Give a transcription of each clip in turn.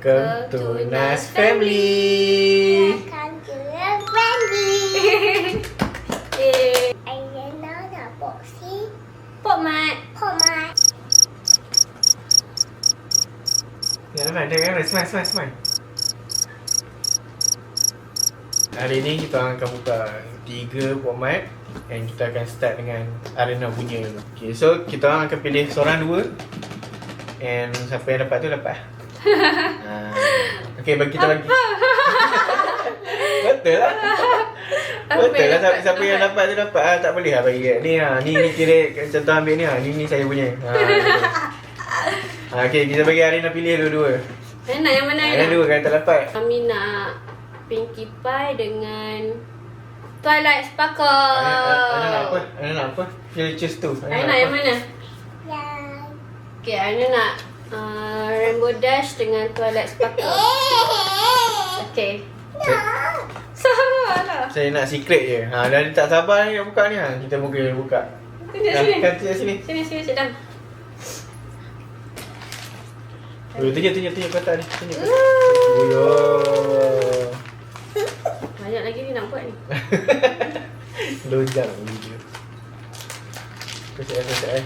Welcome to Nas Family. Welcome to Nas Family. Ayah nak boxing. Pok mat. Ya, jangan smile. Hari ni kita akan buka 3 format and kita akan start dengan arena punya dulu. Okay, so kita orang akan pilih seorang 2 and siapa yang dapat tu dapat. Okay, bagi kita bagi. Betul lah. Betul lah, siapa yang dapat tu dapat. Tak boleh lah bagi kat ni. Ni kira contoh ambil ni. Ni saya punya. Okay, kita bagi Arina pilih dua-dua. Nak yang mana? Yang dua kan tak dapat. Kami nak Pinkie Pie dengan Twilight Sparkle. Ana nak apa? Pilih choose tu. Ana nak yang mana? Yang Okay, Ana nak Rainbow Dash dengan Twilight Sparkle. Okay. Sama lah. Saya nak secret je. Dah tak sabar ni nak buka ni. Kita mungkin buka. Tunjuk sini. Sini, sit down. Tunjuk kotak ni. Tunjuk. Banyak lagi ni nak buat ni. Lojang video. Kesian.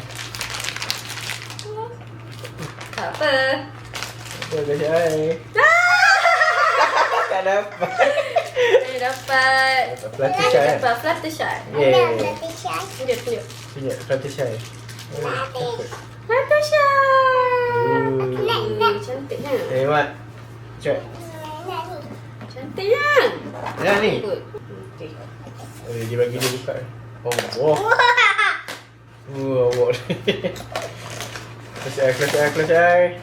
Tak apa. Kesian. Tak dapat. Saya dapat Fluttershy. dapat Fluttershy. ada Fluttershy. Tunjuk. Tunjuk Fluttershy. Fluttershy. Nak. Cantiknya. Mat. Cek. Cantiknya. Ya ni. Good. Okay. Dia bagi dia buka. Oh. Wow. Close eye.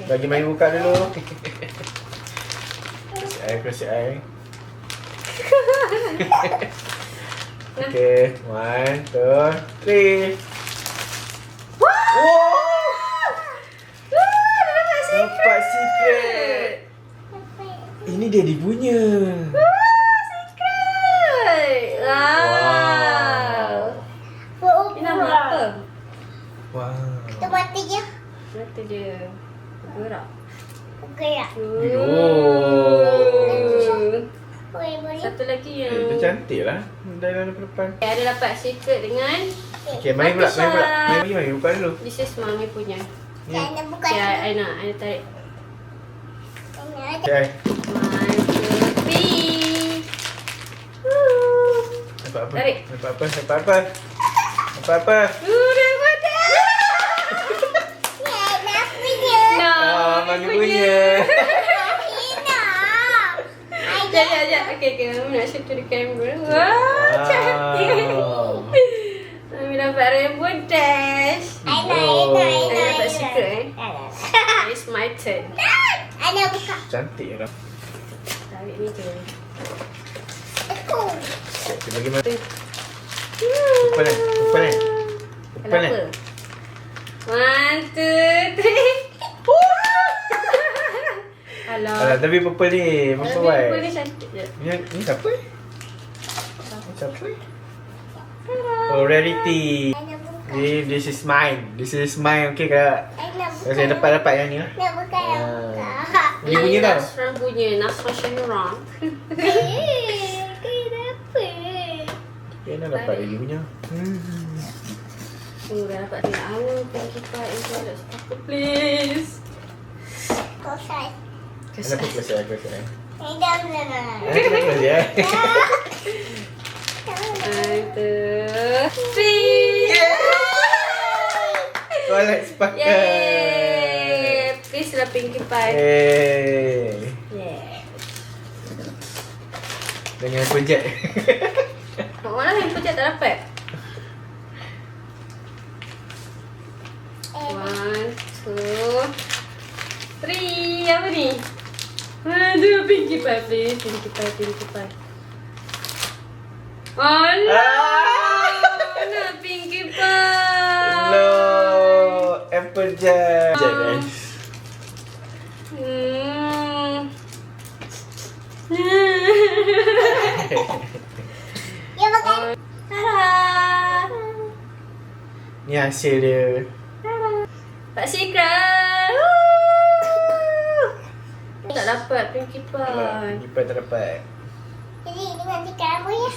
Bagi main buka dulu. Close eye. Okay, 1, 2, 3. Wow! Dapat secret. Ini dia punya. Secret. Wow. Ini nama apa? Wow. Kita mati je. Mata dia gerak. Gerak. Boleh. Satu lagi yang Itu cantik lah. Dalam depan. ada dapat secret dengan Okay, main pula. Main buka dulu. this is mami punya. Saya nak buka. Okay, I tarik. Okay. 1, 2, 3. Dapat apa? Tarik. Dapat apa? Dapat dah. Nak punya. Mami punya. Sekejap. Okay. Mami nak shoot to the camera. Wow, cantik. Mami dapat Rainbow Dash. I dapat secret It's my turn. Ana buka. Cantik lah. Tarik ni je. Aku. Okay, bagi mata. Upal ni. Kenapa? 1, 2, 3. Alah. Alah, tapi purple ni. Purple white. Purple ni cantik je. Ni siapa? Oh, Rarity. Ana buka. This is mine. Okay kak. Ana buka. Saya dapat yang ni lah. Nak buka. Ni punya tau. Nasran punya. Nasran Shenron. Kenapa? Kena dapat lagi punya. Dah dapat tengok awal. Pinkie Pie and Twilight Sparkle, please. Kosai. Kenapa kelas saya? Dah. Kenapa kelas ya? 1, 2, 3. Twilight Sparkle. Yay! Please lah Pinkie Pie. Yeah. Dengan projek. Malah yang pejat tak dapat. 1, 2, 3. Apa ni? Aduh, Pinkie Pie please. Pinkie Pie. Alah! Nak Pinkie Pie. Hello, Applejack. Guys. Ya makan. Tada! Ni hasil dia. Pak Secret. dapat Pinkie Alah, Pie. Pinkie Pie tak dapat. Jadi dengan tiga rambut ya.